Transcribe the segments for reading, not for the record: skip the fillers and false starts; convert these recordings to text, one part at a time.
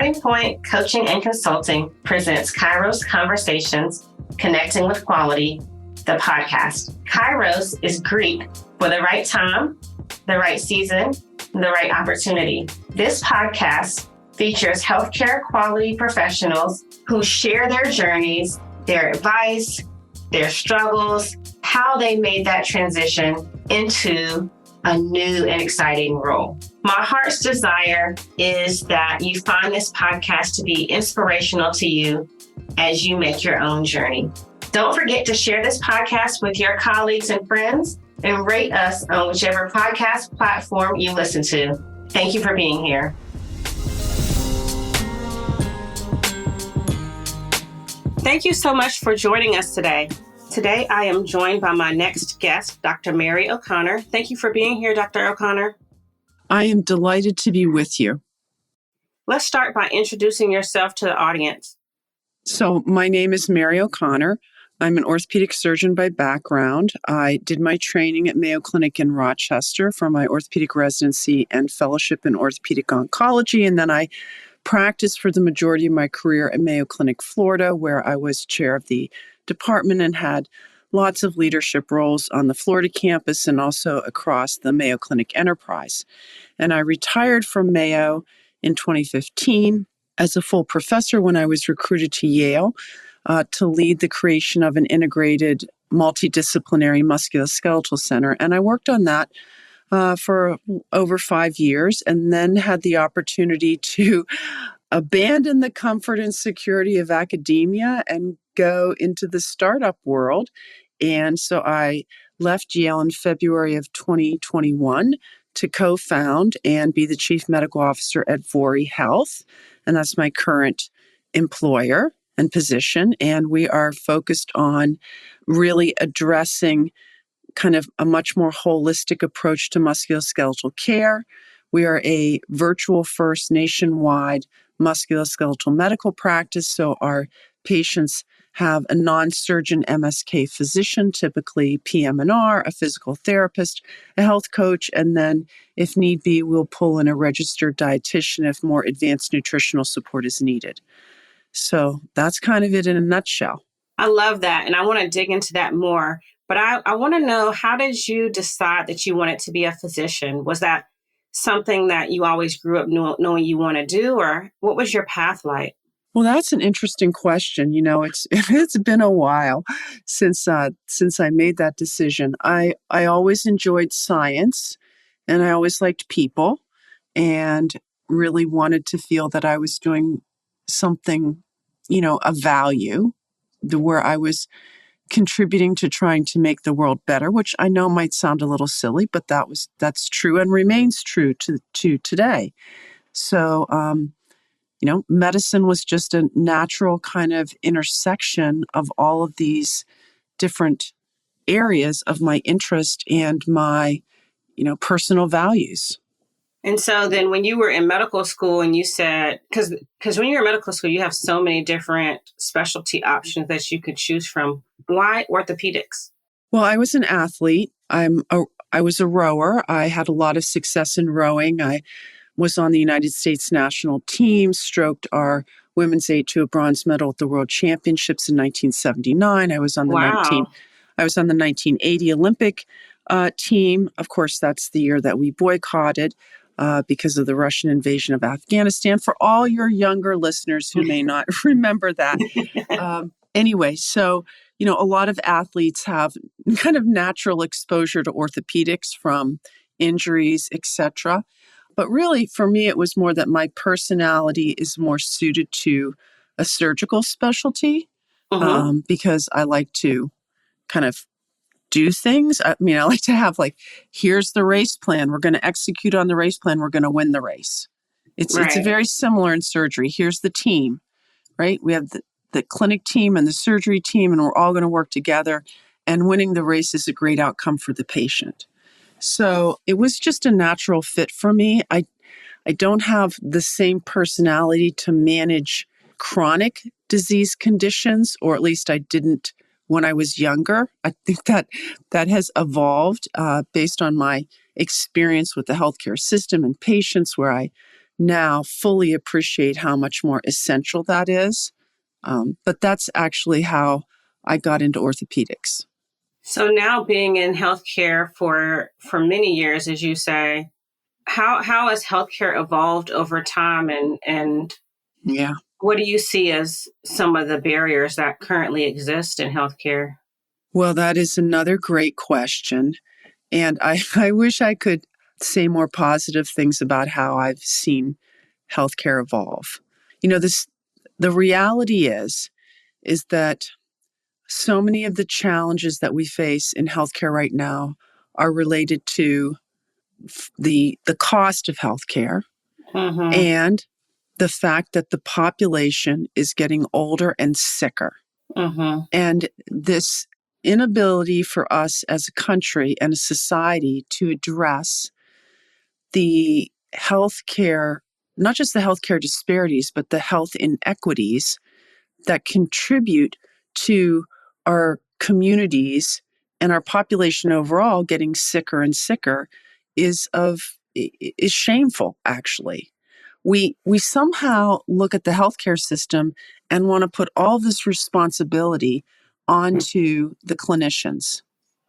Starting Point Coaching and Consulting presents Kairos Conversations, Connecting with Quality, the podcast. Kairos is Greek for the right time, the right season, the right opportunity. This podcast features healthcare quality professionals who share their journeys, their advice, their struggles, how they made that transition into a new and exciting role. My heart's desire is that you find this podcast to be inspirational to you as you make your own journey. Don't forget to share this podcast with your colleagues and friends and rate us on whichever podcast platform you listen to. Thank you for being here. Thank you so much for joining us today. Today, I am joined by my next guest, Dr. Mary O'Connor. Thank you for being here, Dr. O'Connor. I am delighted to be with you. Let's start by introducing yourself to the audience. So my name is Mary O'Connor. I'm an orthopedic surgeon by background. I did my training at Mayo Clinic in Rochester for my orthopedic residency and fellowship in orthopedic oncology, and then I practiced for the majority of my career at Mayo Clinic, Florida, where I was chair of the department and had lots of leadership roles on the Florida campus and also across the Mayo Clinic enterprise. And I retired from Mayo in 2015 as a full professor when I was recruited to Yale to lead the creation of an integrated multidisciplinary musculoskeletal center. And I worked on that for over 5 years and then had the opportunity to abandon the comfort and security of academia and go into the startup world. And so I left Yale in February of 2021 to co-found and be the chief medical officer at Vori Health. And that's my current employer and position. And we are focused on really addressing kind of a much more holistic approach to musculoskeletal care. We are a virtual first nationwide musculoskeletal medical practice. So our patients have a non-surgeon MSK physician, typically PM&R, a physical therapist, a health coach, and then if need be, we'll pull in a registered dietitian if more advanced nutritional support is needed. So that's kind of it in a nutshell. I love that. And I want to dig into that more. But I want to know, how did you decide that you wanted to be a physician? Was that something that you always grew up knowing you want to do, or what was your path like? Well, that's an interesting question. You know, it's been a while since I made that decision. I always enjoyed science, and I always liked people, and really wanted to feel that I was doing something, of value, where I was contributing to trying to make the world better, which I know might sound a little silly, but that's true and remains true to today. So, medicine was just a natural kind of intersection of all of these different areas of my interest and my, personal values. And so then when you were in medical school and you said, because when you're in medical school, you have so many different specialty options that you could choose from. Why orthopedics? Well, I was an athlete. I was a rower. I had a lot of success in rowing. I was on the United States national team, stroked our women's aid to a bronze medal at the World Championships in 1979. I was on the 1980 Olympic team. Of course, that's the year that we boycotted because of the Russian invasion of Afghanistan. For all your younger listeners who may not remember that. Anyway, so, a lot of athletes have kind of natural exposure to orthopedics from injuries, etc. But really, for me, it was more that my personality is more suited to a surgical specialty because I like to kind of do things. I like to have here's the race plan. We're going to execute on the race plan. We're going to win the race. It's very similar in surgery. Here's the team, right? We have the clinic team and the surgery team, and we're all going to work together. And winning the race is a great outcome for the patient. So it was just a natural fit for me. I don't have the same personality to manage chronic disease conditions, or at least I didn't when I was younger. I think that has evolved based on my experience with the healthcare system and patients, where I now fully appreciate how much more essential that is. But that's actually how I got into orthopedics. So now being in healthcare for many years, as you say, how has healthcare evolved over time, and Yeah. what do you see as some of the barriers that currently exist in healthcare? Well, that is another great question. And I wish I could say more positive things about how I've seen healthcare evolve. The reality is that so many of the challenges that we face in healthcare right now are related to the cost of healthcare Mm-hmm. and the fact that the population is getting older and sicker. Mm-hmm. And this inability for us as a country and a society to address the healthcare, not just the healthcare disparities, but the health inequities that contribute to our communities and our population overall getting sicker and sicker is shameful, actually. We somehow look at the healthcare system and want to put all this responsibility onto the clinicians.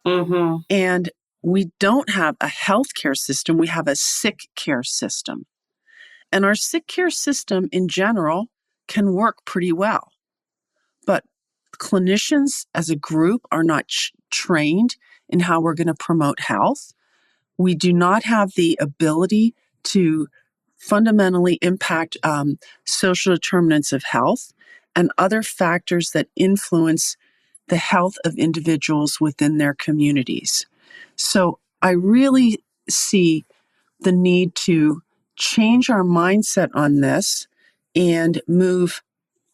Mm-hmm. And we don't have a healthcare system, we have a sick care system. And our sick care system in general can work pretty well. But clinicians as a group are not trained in how we're going to promote health. We do not have the ability to fundamentally impact social determinants of health and other factors that influence the health of individuals within their communities. So I really see the need to change our mindset on this and move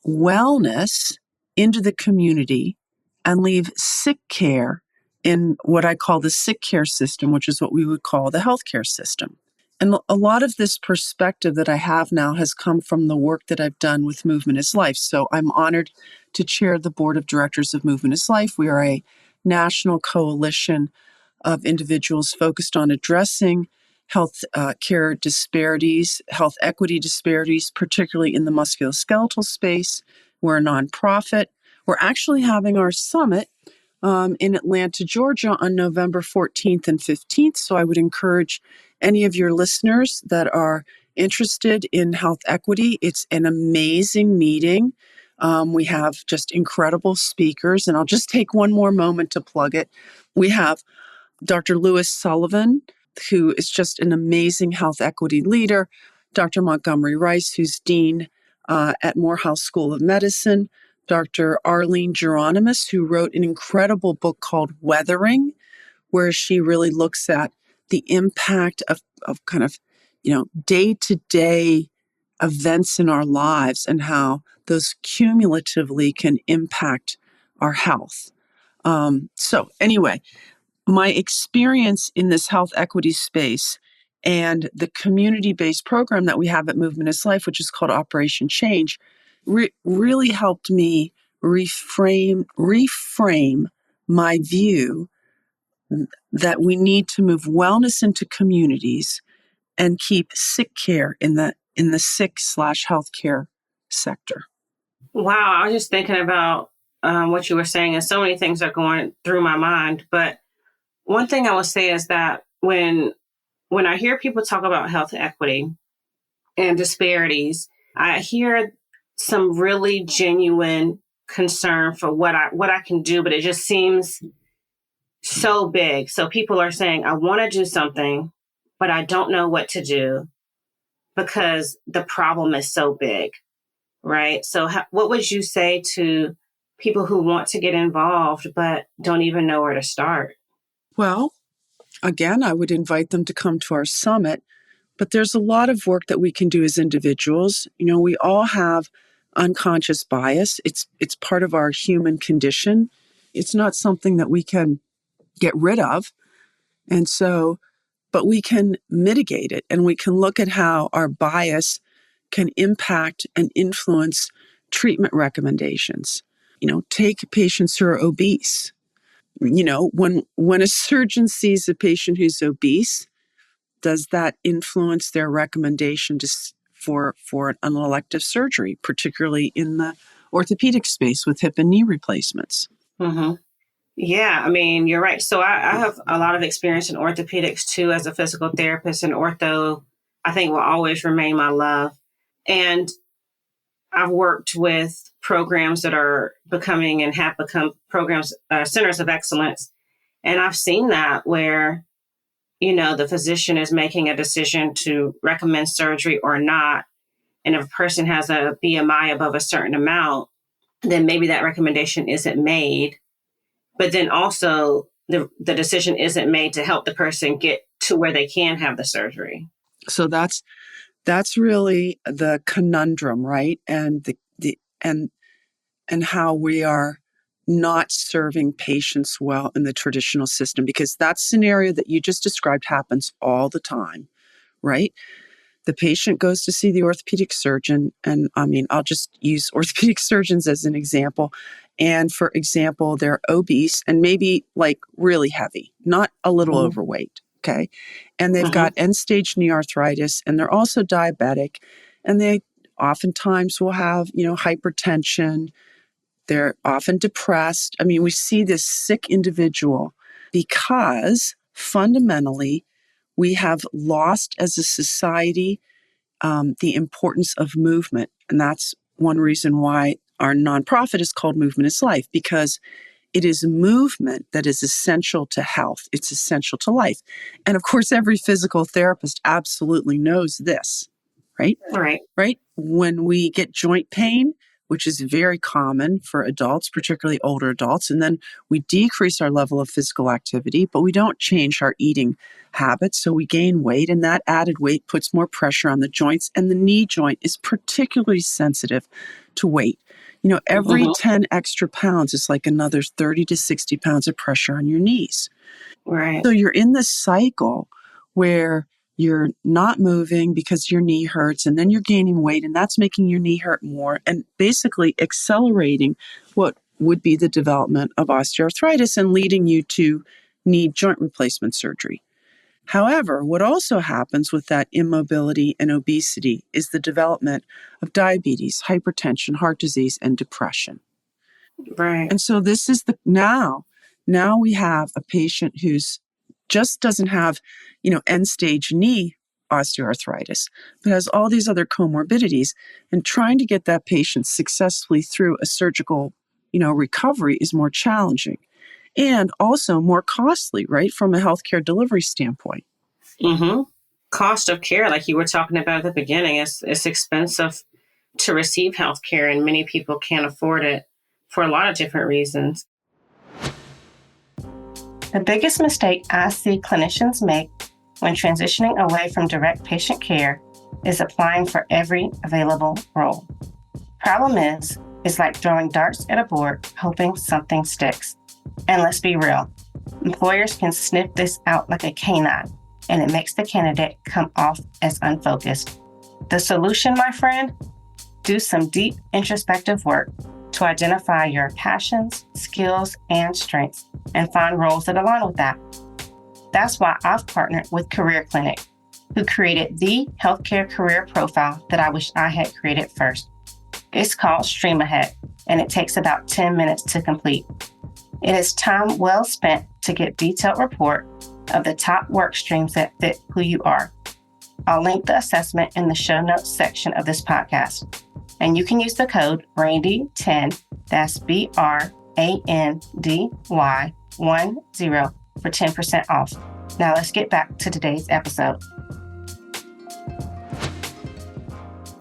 wellness into the community and leave sick care in what I call the sick care system, which is what we would call the healthcare system. And a lot of this perspective that I have now has come from the work that I've done with Movement is Life. So I'm honored to chair the board of directors of Movement is Life. We are a national coalition of individuals focused on addressing health care disparities, health equity disparities, particularly in the musculoskeletal space. We're a nonprofit. We're actually having our summit in Atlanta, Georgia on November 14th and 15th. So I would encourage any of your listeners that are interested in health equity. It's an amazing meeting. We have just incredible speakers, and I'll just take one more moment to plug it. We have Dr. Lewis Sullivan, who is just an amazing health equity leader, Dr. Montgomery Rice, who's dean at Morehouse School of Medicine, Dr. Arlene Geronimus, who wrote an incredible book called Weathering, where she really looks at the impact of kind of, day-to-day events in our lives and how those cumulatively can impact our health. So anyway, my experience in this health equity space and the community-based program that we have at Movement is Life, which is called Operation Change, really helped me reframe my view that we need to move wellness into communities and keep sick care in the sick/healthcare sector. Wow, I was just thinking about what you were saying, and so many things are going through my mind. But one thing I will say is that when I hear people talk about health equity and disparities, I hear some really genuine concern for what I can do, but it just seems so big. So people are saying, I want to do something, but I don't know what to do because the problem is so big, right? So what would you say to people who want to get involved but don't even know where to start? Well, again, I would invite them to come to our summit, but there's a lot of work that we can do as individuals. We all have unconscious bias. It's part of our human condition. It's not something that we can get rid of. And so, but we can mitigate it, and we can look at how our bias can impact and influence treatment recommendations. Take patients who are obese. When a surgeon sees a patient who's obese, does that influence their recommendation for an elective surgery, particularly in the orthopedic space with hip and knee replacements. Mm-hmm. Yeah, I mean, you're right. So I have a lot of experience in orthopedics too as a physical therapist, and ortho, I think, will always remain my love. And I've worked with programs that are becoming and have become programs, centers of excellence. And I've seen that where, the physician is making a decision to recommend surgery or not. And if a person has a BMI above a certain amount, then maybe that recommendation isn't made. But then also the decision isn't made to help the person get to where they can have the surgery. So that's really the conundrum, right? And and how we are not serving patients well in the traditional system, because that scenario that you just described happens all the time, right? The patient goes to see the orthopedic surgeon, and I mean, I'll just use orthopedic surgeons as an example. And for example, they're obese and maybe like really heavy, not a little overweight, okay? And they've got end-stage knee arthritis, and they're also diabetic, and they oftentimes will have, hypertension. They're often depressed. I mean, we see this sick individual because fundamentally we have lost as a society the importance of movement. And that's one reason why our nonprofit is called Movement is Life, because it is movement that is essential to health. It's essential to life. And of course, every physical therapist absolutely knows this, right? Right? When we get joint pain, which is very common for adults, particularly older adults, and then we decrease our level of physical activity, but we don't change our eating habits, so we gain weight, and that added weight puts more pressure on the joints, and the knee joint is particularly sensitive to weight. Every 10 extra pounds is like another 30 to 60 pounds of pressure on your knees. Right. So you're in this cycle where you're not moving because your knee hurts, and then you're gaining weight, and that's making your knee hurt more, and basically accelerating what would be the development of osteoarthritis and leading you to need joint replacement surgery. However, what also happens with that immobility and obesity is the development of diabetes, hypertension, heart disease, and depression. Right. And so this is now we have a patient who's just doesn't have, end stage knee osteoarthritis, but has all these other comorbidities, and trying to get that patient successfully through a surgical, recovery is more challenging and also more costly, right? From a healthcare delivery standpoint. Cost of care, like you were talking about at the beginning, it's expensive to receive healthcare, and many people can't afford it for a lot of different reasons. The biggest mistake I see clinicians make when transitioning away from direct patient care is applying for every available role. Problem is, it's like throwing darts at a board, hoping something sticks. And let's be real, employers can sniff this out like a canine, and it makes the candidate come off as unfocused. The solution, my friend? Do some deep introspective work to identify your passions, skills, and strengths, and find roles that align with that. That's why I've partnered with Career Clinic, who created the healthcare career profile that I wish I had created first. It's called Stream Ahead, and it takes about 10 minutes to complete. It is time well spent to get detailed report of the top work streams that fit who you are. I'll link the assessment in the show notes section of this podcast. And you can use the code BRANDY10, that's BRANDY10, for 10% off. Now let's get back to today's episode.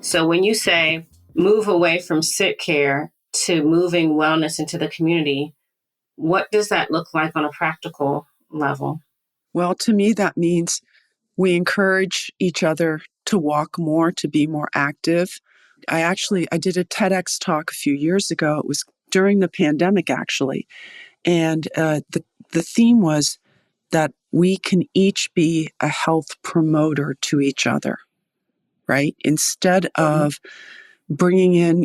So when you say move away from sick care to moving wellness into the community, what does that look like on a practical level? Well, to me, that means we encourage each other to walk more, to be more active. I did a TEDx talk a few years ago. It was during the pandemic, actually. And the theme was that we can each be a health promoter to each other, right? Instead of bringing in,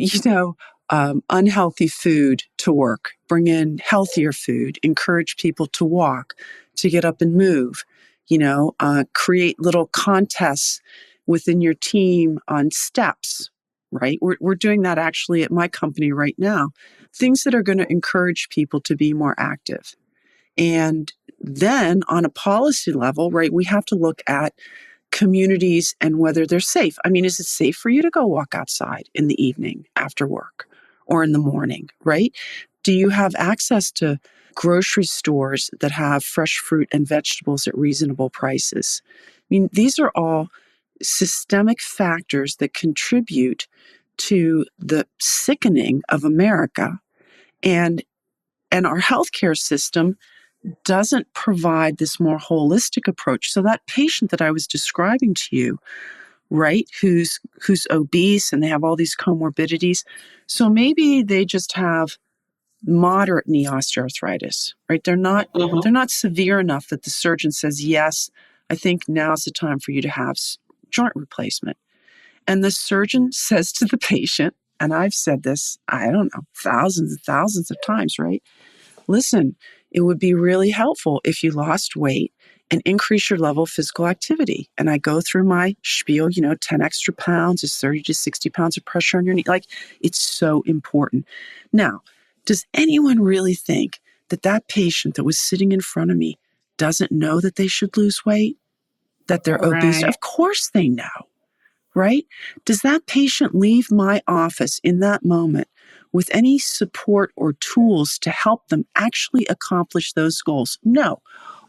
unhealthy food to work, bring in healthier food, encourage people to walk, to get up and move, create little contests within your team on steps, right? We're doing that actually at my company right now. Things that are going to encourage people to be more active. And then on a policy level, right, we have to look at communities and whether they're safe. I mean, is it safe for you to go walk outside in the evening after work or in the morning, right? Do you have access to grocery stores that have fresh fruit and vegetables at reasonable prices? I mean, these are all systemic factors that contribute to the sickening of America. And our healthcare system doesn't provide this more holistic approach. So that patient that I was describing to you, right, who's obese and they have all these comorbidities. So maybe they just have moderate knee osteoarthritis, right? They're not severe enough that the surgeon says, yes, I think now's the time for you to have joint replacement. And the surgeon says to the patient, and I've said this, I don't know, thousands and thousands of times, right? Listen, it would be really helpful if you lost weight and increase your level of physical activity. And I go through my spiel, 10 extra pounds is 30 to 60 pounds of pressure on your knee. Like, it's so important. Now, does anyone really think that that patient that was sitting in front of me doesn't know that they should lose weight, that they're obese? Of course they know, right? Does that patient leave my office in that moment with any support or tools to help them actually accomplish those goals? No.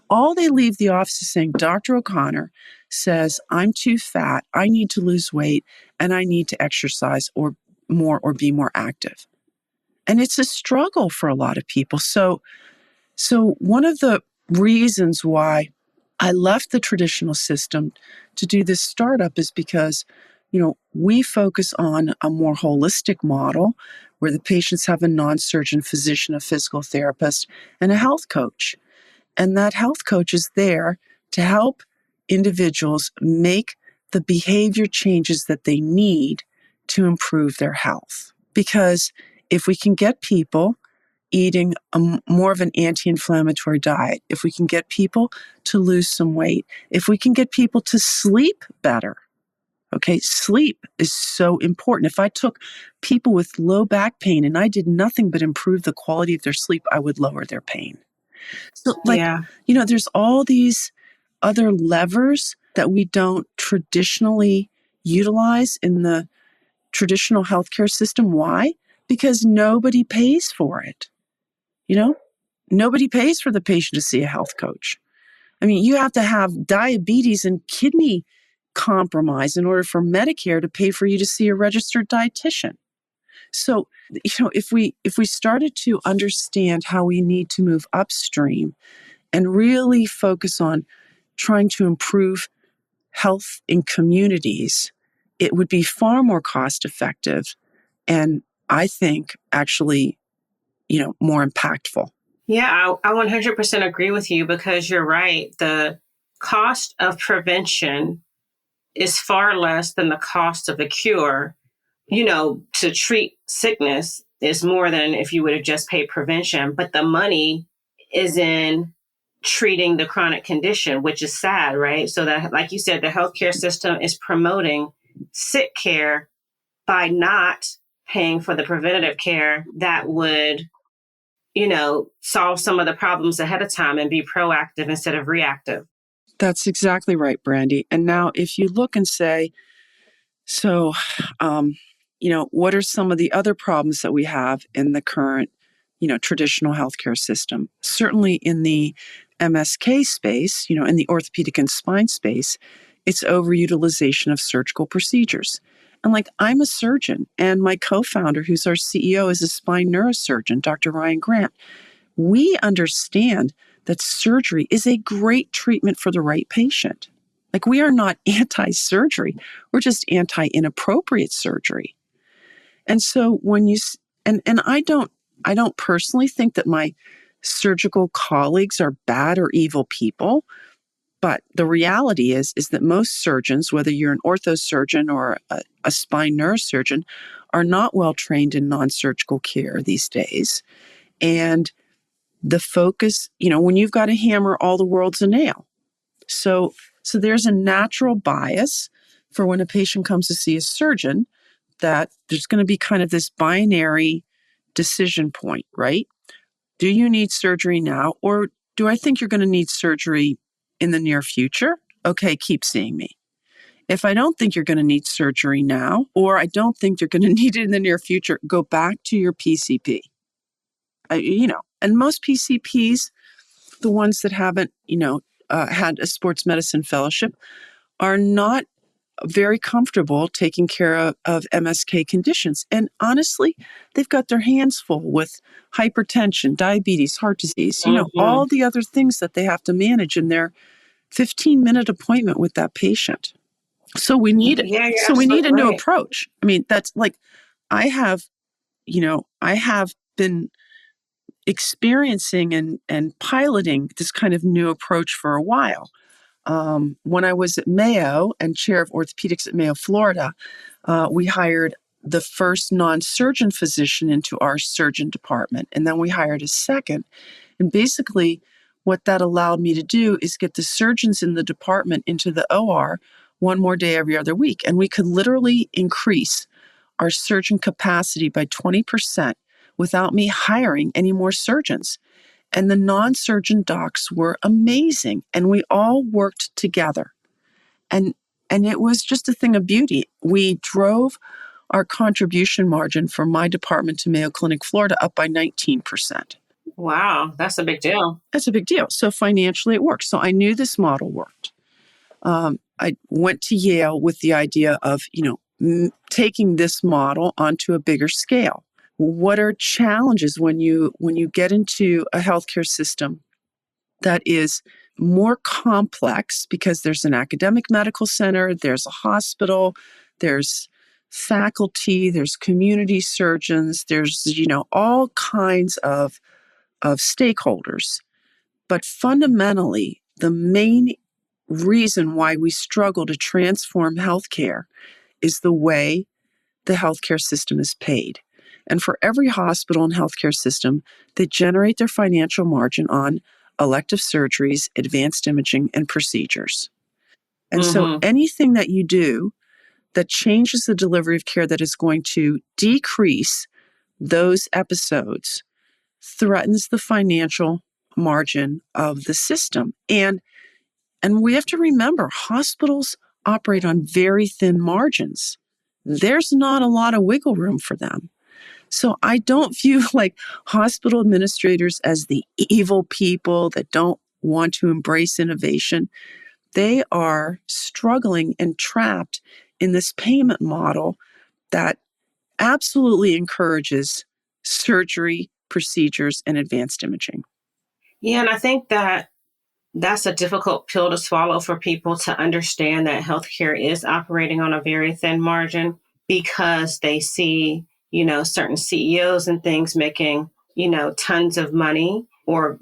All they leave the office is saying, Dr. O'Connor says, I'm too fat, I need to lose weight, and I need to exercise or be more active. And it's a struggle for a lot of people. So one of the reasons why I left the traditional system to do this startup is because, we focus on a more holistic model where the patients have a non-surgeon physician, a physical therapist, and a health coach. And that health coach is there to help individuals make the behavior changes that they need to improve their health. Because if we can get people eating more of an anti-inflammatory diet, if we can get people to lose some weight, if we can get people to sleep better, okay, sleep is so important. If I took people with low back pain and I did nothing but improve the quality of their sleep, I would lower their pain. So there's all these other levers that we don't traditionally utilize in the traditional healthcare system. Why? Because nobody pays for it. Nobody pays for the patient to see a health coach. I mean, you have to have diabetes and kidney compromise in order for Medicare to pay for you to see a registered dietitian. So, if we started to understand how we need to move upstream and really focus on trying to improve health in communities, it would be far more cost effective and I think actually, more impactful. Yeah, I 100% agree with you because you're right. The cost of prevention is far less than the cost of the cure. To treat sickness is more than if you would have just paid prevention, but the money is in treating the chronic condition, which is sad, right? So that, like you said, the healthcare system is promoting sick care by not paying for the preventative care that would solve some of the problems ahead of time and be proactive instead of reactive. That's exactly right, Brandy. And now if you look and say, so, what are some of the other problems that we have in the current, traditional healthcare system? Certainly in the MSK space, in the orthopedic and spine space, it's overutilization of surgical procedures. And I'm a surgeon, and my co-founder, who's our CEO, is a spine neurosurgeon, Dr. Ryan Grant. We understand that surgery is a great treatment for the right patient. We are not anti-surgery. We're just anti-inappropriate surgery. And so when you, and I don't personally think that my surgical colleagues are bad or evil people, but the reality is that most surgeons, whether you're an ortho surgeon or a spine neurosurgeon, are not well trained in non-surgical care these days. And the focus, when you've got a hammer, all the world's a nail. So there's a natural bias for when a patient comes to see a surgeon, that there's going to be kind of this binary decision point, right? Do you need surgery now, or do I think you're going to need surgery in the near future? Okay, keep seeing me. If I don't think you're going to need surgery now, or I don't think you're going to need it in the near future, go back to your PCP. And most PCPs, the ones that haven't, had a sports medicine fellowship, are not very comfortable taking care of MSK conditions. And honestly, they've got their hands full with hypertension, diabetes, heart disease, all the other things that they have to manage in their 15-minute appointment with that patient. So we need it. Yeah, you're So we need a new right. approach. I mean, that's like, I have been experiencing and piloting this kind of new approach for a while. When I was at Mayo and chair of Orthopedics at Mayo, Florida, we hired the first non-surgeon physician into our surgeon department, and then we hired a second. And basically, what that allowed me to do is get the surgeons in the department into the OR one more day every other week. And we could literally increase our surgeon capacity by 20% without me hiring any more surgeons. And the non-surgeon docs were amazing. And we all worked together. And it was just a thing of beauty. We drove our contribution margin from my department to Mayo Clinic, Florida, up by 19%. Wow, that's a big deal. That's a big deal. So financially, it worked. So I knew this model worked. I went to Yale with the idea of, taking this model onto a bigger scale. What are challenges when you get into a healthcare system that is more complex, because there's an academic medical center, there's a hospital, there's faculty, there's community surgeons, there's, all kinds of stakeholders. But fundamentally, the main reason why we struggle to transform healthcare is the way the healthcare system is paid. And for every hospital and healthcare system, they generate their financial margin on elective surgeries, advanced imaging, and procedures. And so anything that you do that changes the delivery of care that is going to decrease those episodes threatens the financial margin of the system. And we have to remember, hospitals operate on very thin margins. There's not a lot of wiggle room for them. So I don't view hospital administrators as the evil people that don't want to embrace innovation. They are struggling and trapped in this payment model that absolutely encourages surgery, procedures, and advanced imaging. Yeah, and I think that's a difficult pill to swallow for people to understand that healthcare is operating on a very thin margin, because they see, certain CEOs and things making, tons of money, or,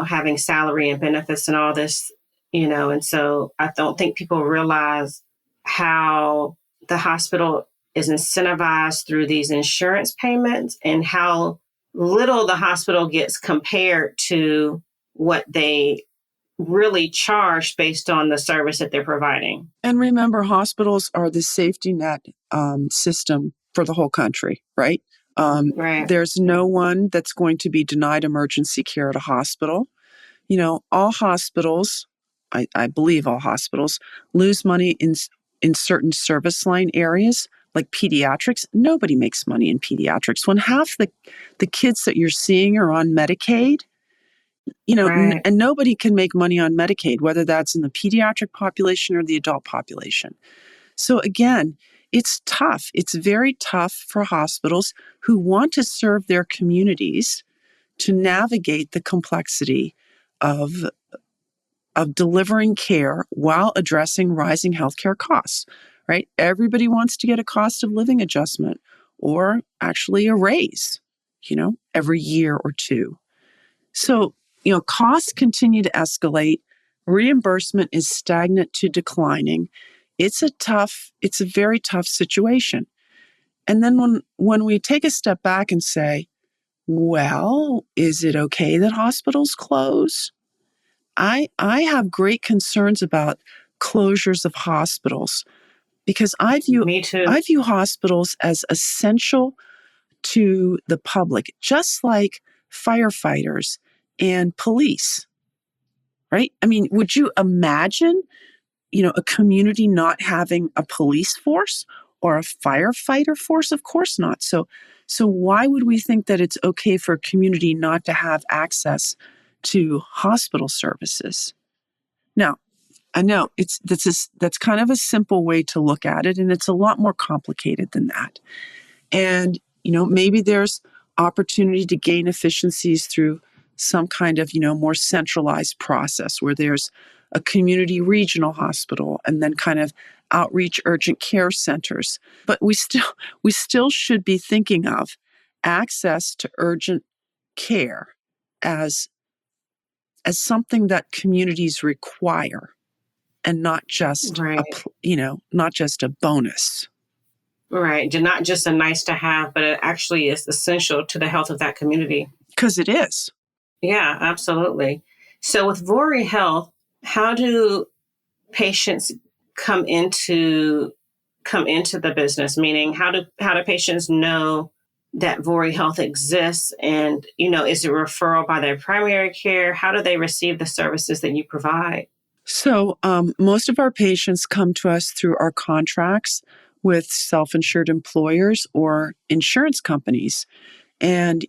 having salary and benefits and all this, and so I don't think people realize how the hospital is incentivized through these insurance payments, and how little the hospital gets compared to what they really charge based on the service that they're providing. And remember, hospitals are the safety net system for the whole country, right? Right. There's no one that's going to be denied emergency care at a hospital. All hospitals, I believe all hospitals, lose money in certain service line areas, like pediatrics. Nobody makes money in pediatrics. When half the kids that you're seeing are on Medicaid, Right. and nobody can make money on Medicaid, whether that's in the pediatric population or the adult population. So again, it's tough. It's very tough for hospitals who want to serve their communities to navigate the complexity of delivering care while addressing rising healthcare costs, right? Everybody wants to get a cost of living adjustment, or actually a raise, every year or two. So, costs continue to escalate. Reimbursement is stagnant to declining. It's a very tough situation. And then when we take a step back and say, well, is it okay that hospitals close? I have great concerns about closures of hospitals, because Me too. I view hospitals as essential to the public, just like firefighters and police, right? I mean, would you imagine, a community not having a police force or a firefighter force? Of course not. So why would we think that it's okay for a community not to have access to hospital services? Now, I know that's kind of a simple way to look at it, and it's a lot more complicated than that. And, maybe there's opportunity to gain efficiencies through some kind of, more centralized process where there's a community regional hospital and then kind of outreach urgent care centers. But we still should be thinking of access to urgent care as something that communities require and not just Right. not just a bonus. Right. Not just a nice to have, but it actually is essential to the health of that community. Because it is. Yeah, absolutely. So with Vori Health, how do patients come into the business? Meaning, how do patients know that Vori Health exists? And, is it referral by their primary care? How do they receive the services that you provide? So most of our patients come to us through our contracts with self-insured employers or insurance companies. And,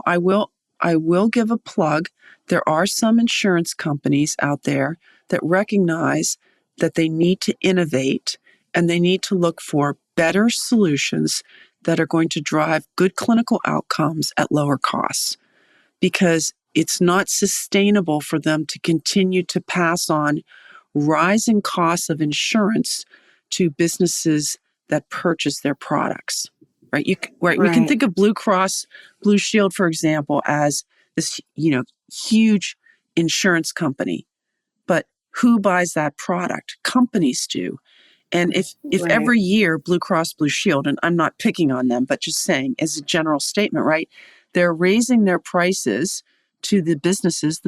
I will give a plug. There are some insurance companies out there that recognize that they need to innovate and they need to look for better solutions that are going to drive good clinical outcomes at lower costs, because it's not sustainable for them to continue to pass on rising costs of insurance to businesses that purchase their products. Right? We can think of Blue Cross Blue Shield, for example, as this, huge insurance company. But who buys that product? Companies do. And if every year Blue Cross Blue Shield, and I'm not picking on them, but just saying as a general statement, right? They're raising their prices to the businesses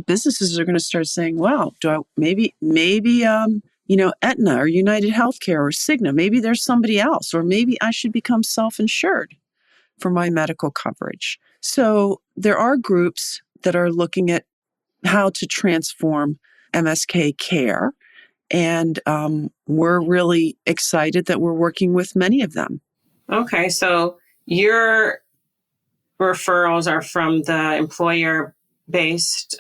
are going to start saying, well, maybe Aetna or United Healthcare or Cigna, maybe there's somebody else, or maybe I should become self-insured for my medical coverage. So there are groups that are looking at how to transform MSK care. And we're really excited that we're working with many of them. Okay, so your referrals are from the employer-based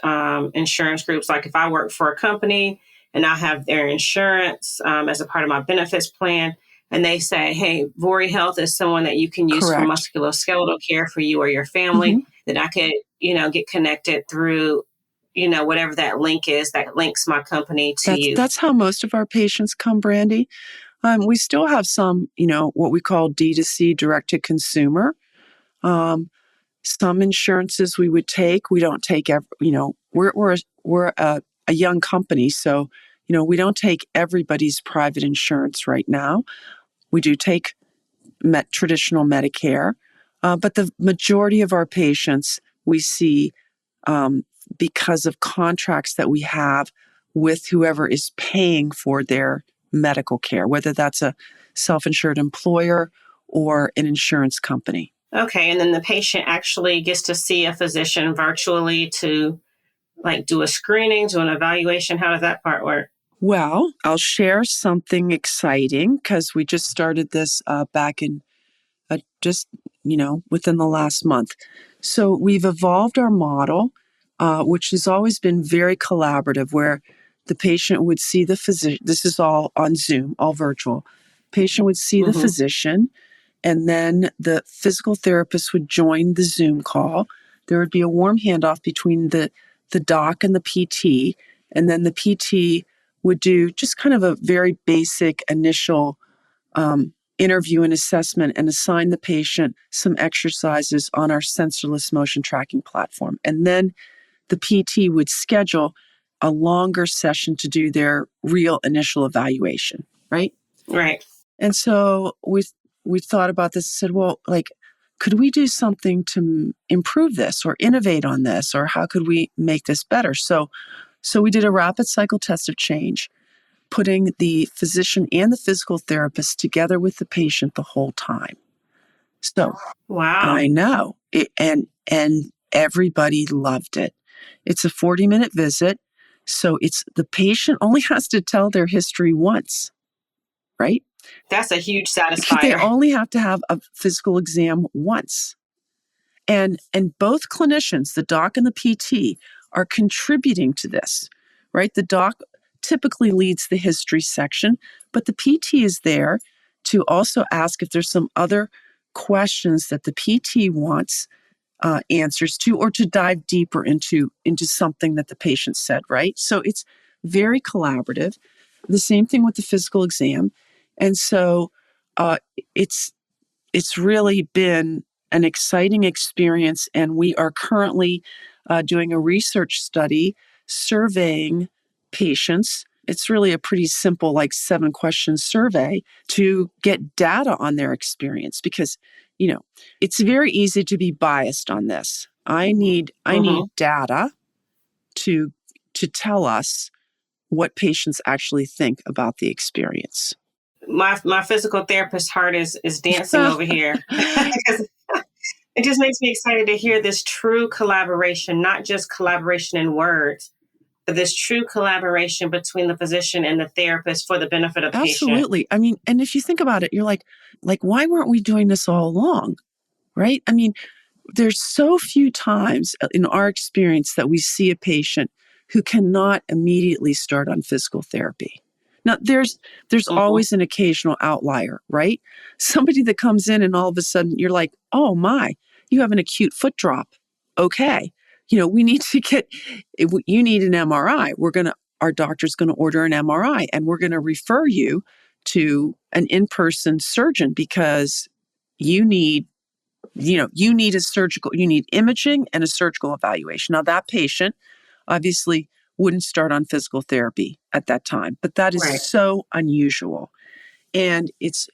insurance groups. Like if I work for a company and I have their insurance as a part of my benefits plan, and they say, hey, Vori Health is someone that you can use Correct. for musculoskeletal care for you or your family, that I could, get connected through, whatever that link is that links my company to you. That's how most of our patients come, Brandy. We still have some, what we call D2C, direct to consumer. Some insurances we would take. We don't take we're a young company, so we don't take everybody's private insurance right now. We do take traditional Medicare, but the majority of our patients we see because of contracts that we have with whoever is paying for their medical care, whether that's a self-insured employer or an insurance company. Okay, and then the patient actually gets to see a physician virtually to do a screening, do an evaluation. How does that part work? Well, I'll share something exciting because we just started this back in within the last month. So we've evolved our model, which has always been very collaborative, where the patient would see the physician. This is all on Zoom, all virtual. Patient would see the physician, and then the physical therapist would join the Zoom call. There would be a warm handoff between the doc and the PT, and then the PT would do just kind of a very basic initial interview and assessment and assign the patient some exercises on our sensorless motion tracking platform. And then the PT would schedule a longer session to do their real initial evaluation, right? Right. And so we thought about this and said, well, could we do something to improve this or innovate on this, or how could we make this better? So we did a rapid cycle test of change, putting the physician and the physical therapist together with the patient the whole time. So Wow. I know. And everybody loved it. It's a 40-minute visit. So the patient only has to tell their history once, right? That's a huge They satisfier. only have to have a physical exam once. And both clinicians, the doc and the PT, are contributing to this, right? The doc typically leads the history section, but the PT is there to also ask if there's some other questions that the PT wants answers to, or to dive deeper into something that the patient said, right? So it's very collaborative. The same thing with the physical exam. And so it's really been an exciting experience, and we are currently doing a research study surveying patients. It's really a pretty simple, like 7-question survey to get data on their experience, because, it's very easy to be biased on this. I need data to tell us what patients actually think about the experience. My physical therapist heart is dancing over here. It just makes me excited to hear this true collaboration, not just collaboration in words, but this true collaboration between the physician and the therapist for the benefit of the patient. Absolutely. I mean, and if you think about it, you're like, why weren't we doing this all along? Right? I mean, there's so few times in our experience that we see a patient who cannot immediately start on physical therapy. Now, there's always an occasional outlier, right? Somebody that comes in and all of a sudden you're like, oh my, you have an acute foot drop. Okay. We need to you need an MRI. Our doctor's going to order an MRI, and we're going to refer you to an in-person surgeon, because you need imaging and a surgical evaluation. Now, that patient obviously wouldn't start on physical therapy at that time, but that is so unusual. And it's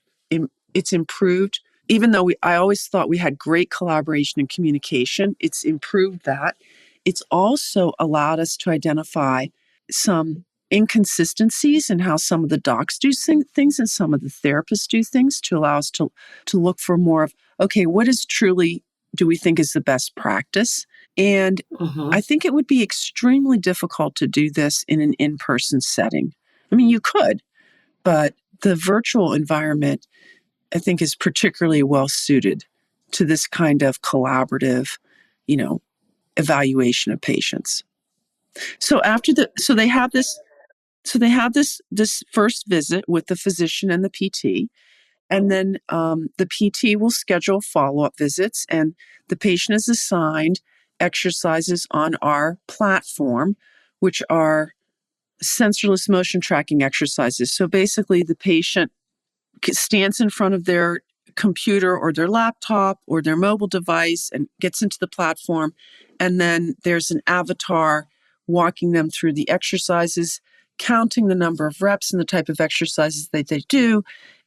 improved, even though I always thought we had great collaboration and communication. It's improved that. It's also allowed us to identify some inconsistencies in how some of the docs do things and some of the therapists do things, to allow us to look for more of, okay, what is truly, do we think is the best practice? And I think it would be extremely difficult to do this in an in-person setting. I mean, you could, but the virtual environment, I think, is particularly well suited to this kind of collaborative, evaluation of patients. So they have this first visit with the physician and the PT. And then the PT will schedule follow-up visits, and the patient is assigned exercises on our platform, which are sensorless motion tracking exercises. So basically, the patient stands in front of their computer or their laptop or their mobile device and gets into the platform. And then there's an avatar walking them through the exercises, counting the number of reps and the type of exercises that they do.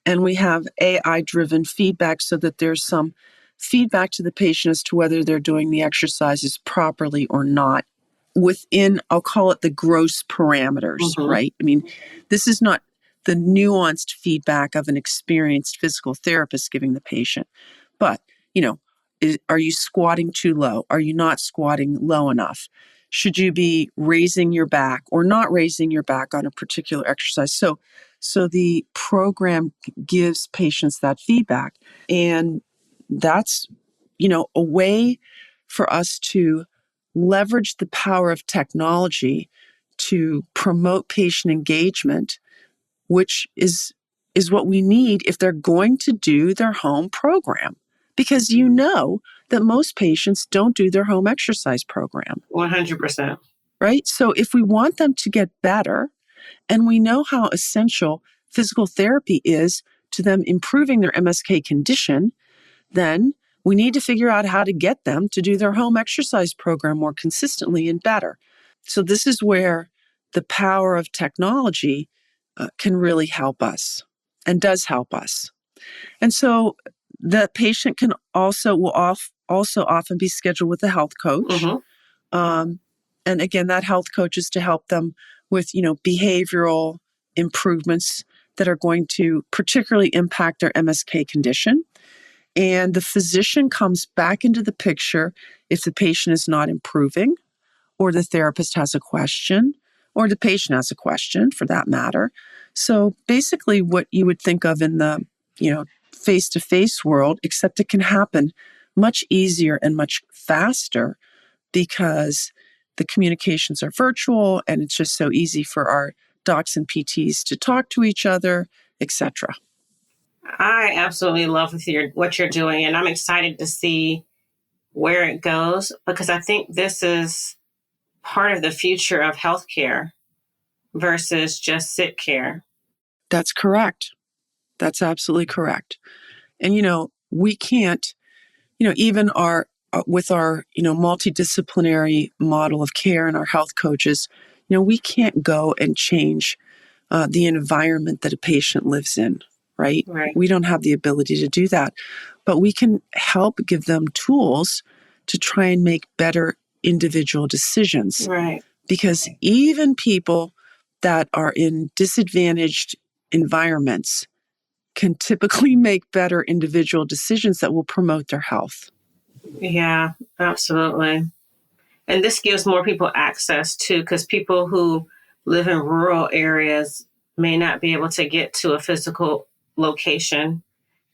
And we have AI-driven feedback, so that there's some feedback to the patient as to whether they're doing the exercises properly or not within, I'll call it, the gross parameters, right? I mean, this is not the nuanced feedback of an experienced physical therapist giving the patient. But, are you squatting too low? Are you not squatting low enough? Should you be raising your back or not raising your back on a particular exercise? So the program gives patients that feedback. And that's, a way for us to leverage the power of technology to promote patient engagement, which is what we need if they're going to do their home program. Because that most patients don't do their home exercise program. 100%. Right? So if we want them to get better, and we know how essential physical therapy is to them improving their MSK condition, then we need to figure out how to get them to do their home exercise program more consistently and better. So this is where the power of technology can really help us, and does help us. And so the patient will also often be scheduled with a health coach. And again, that health coach is to help them with, behavioral improvements that are going to particularly impact their MSK condition. And the physician comes back into the picture if the patient is not improving, or the therapist has a question, or the patient has a question for that matter. So basically what you would think of in the, face-to-face world, except it can happen much easier and much faster because the communications are virtual and it's just so easy for our docs and PTs to talk to each other, etc. I absolutely love what you're doing, and I'm excited to see where it goes because I think this is part of the future of healthcare versus just sick care. That's correct. That's absolutely correct. And, we can't, even with our, multidisciplinary model of care and our health coaches, we can't go and change the environment that a patient lives in, right? Right. We don't have the ability to do that, but we can help give them tools to try and make better individual decisions. Right. Because even people that are in disadvantaged environments can typically make better individual decisions that will promote their health. Yeah, absolutely. And this gives more people access too, because people who live in rural areas may not be able to get to a physical location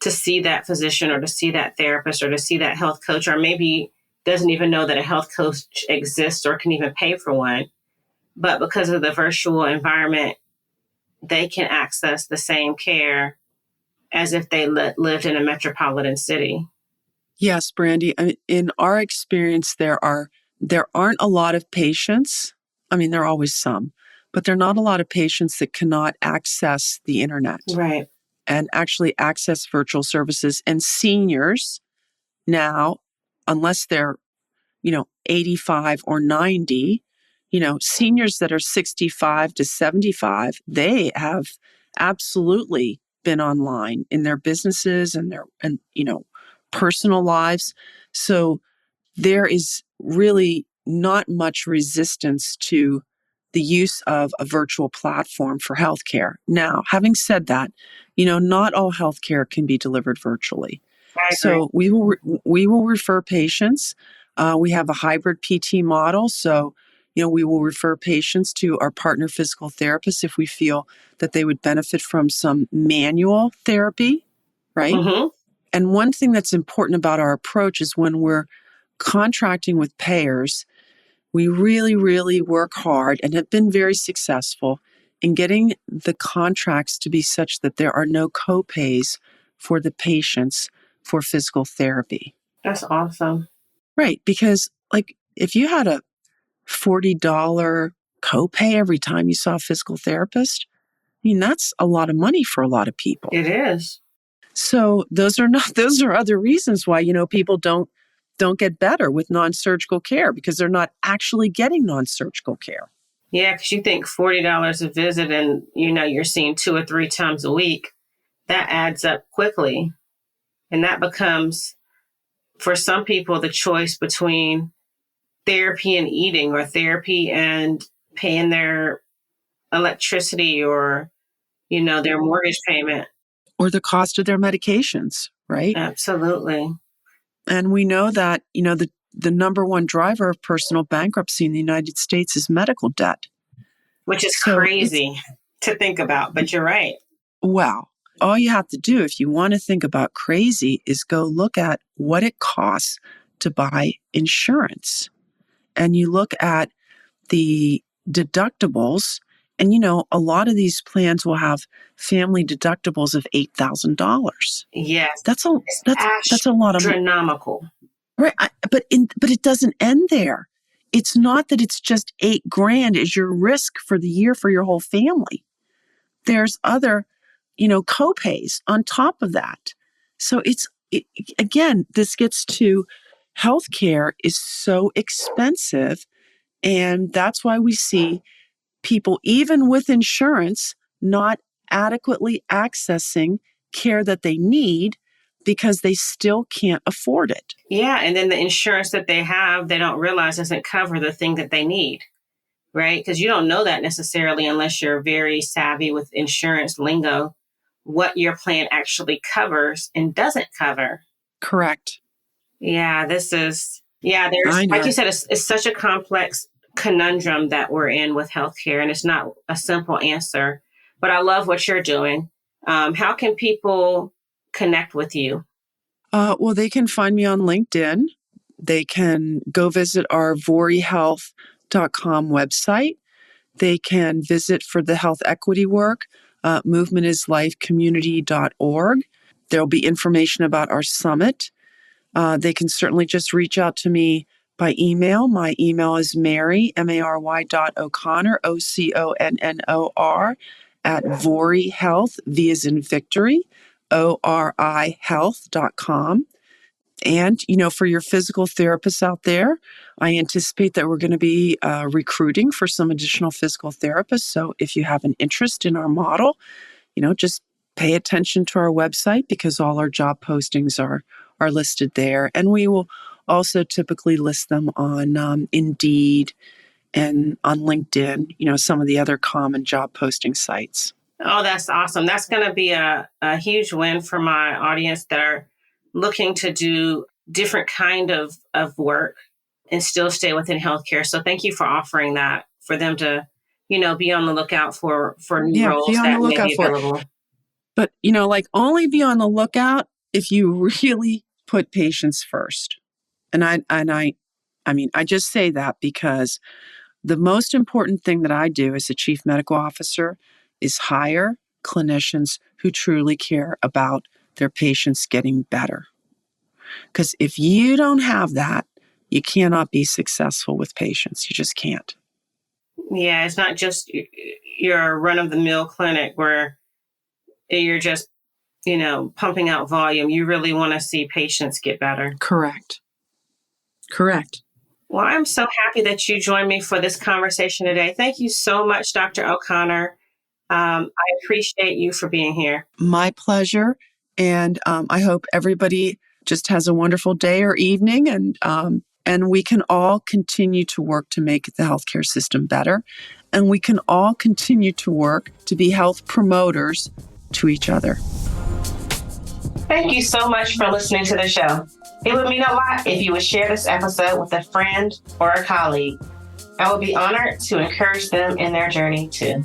to see that physician or to see that therapist or to see that health coach, or maybe doesn't even know that a health coach exists or can even pay for one. But because of the virtual environment, they can access the same care as if they lived in a metropolitan city. Yes, Brandy. In our experience, there aren't a lot of patients. There are always some, but there are not a lot of patients that cannot access the internet. Right. And actually access virtual services. And seniors now, unless they're, 85 or 90, seniors that are 65 to 75, they have absolutely been online in their businesses and their personal lives. So there is really not much resistance to the use of a virtual platform for healthcare. Now, having said that, not all healthcare can be delivered virtually. So we will refer patients. We have a hybrid PT model. So, we will refer patients to our partner physical therapists if we feel that they would benefit from some manual therapy, right? Mm-hmm. And one thing that's important about our approach is when we're contracting with payors, we really, really work hard and have been very successful in getting the contracts to be such that there are no copays for the patients for physical therapy. That's awesome. Right. Because if you had a $40 copay every time you saw a physical therapist, that's a lot of money for a lot of people. It is. So those are other reasons why, people don't get better with non-surgical care because they're not actually getting non-surgical care. Yeah, because you think $40 a visit and, you're seeing 2 or 3 times a week, that adds up quickly. And that becomes, for some people, the choice between therapy and eating or therapy and paying their electricity or, their mortgage payment. Or the cost of their medications, right? Absolutely. And we know that, the number one driver of personal bankruptcy in the United States is medical debt. Which is crazy to think about, but you're right. Wow. All you have to do if you want to think about crazy is go look at what it costs to buy insurance. And you look at the deductibles, and a lot of these plans will have family deductibles of $8,000. Yes. That's a lot of money. Astronomical. Right. But it doesn't end there. It's not that it's just $8,000 is your risk for the year for your whole family. There's other, copays on top of that. So again, this gets to healthcare is so expensive. And that's why we see people, even with insurance, not adequately accessing care that they need because they still can't afford it. Yeah. And then the insurance that they have, they don't realize doesn't cover the thing that they need. right? Because you don't know that necessarily unless you're very savvy with insurance lingo, what your plan actually covers and doesn't cover. Correct. Yeah, there's, like you said, it's such a complex conundrum that we're in with healthcare, and it's not a simple answer, but I love what you're doing. How can people connect with you? Well, they can find me on LinkedIn. They can go visit our VoriHealth.com website. They can visit for the health equity work, movementislifecommunity.org. There'll be information about our summit. They can certainly just reach out to me by email. My email is Mary, Mary.O'Connor, OCONNOR, at Vori Health, V as in victory, ORI health.com. And, for your physical therapists out there, I anticipate that we're going to be recruiting for some additional physical therapists. So if you have an interest in our model, just pay attention to our website because all our job postings are listed there. And we will also typically list them on Indeed and on LinkedIn, some of the other common job posting sites. Oh, that's awesome. That's going to be a huge win for my audience that are looking to do different kind of work and still stay within healthcare. So thank you for offering that for them to, be on the lookout for new roles that may be available. But, only be on the lookout if you really put patients first. And I just say that because the most important thing that I do as a chief medical officer is hire clinicians who truly care about their patients getting better. Because if you don't have that, you cannot be successful with patients. You just can't. Yeah, it's not just your run-of-the-mill clinic where you're just, pumping out volume. You really want to see patients get better. Correct. Well, I'm so happy that you joined me for this conversation today. Thank you so much, Dr. O'Connor. I appreciate you for being here. My pleasure. And I hope everybody just has a wonderful day or evening. And we can all continue to work to make the healthcare system better. And we can all continue to work to be health promoters to each other. Thank you so much for listening to the show. It would mean a lot if you would share this episode with a friend or a colleague. I would be honored to encourage them in their journey too.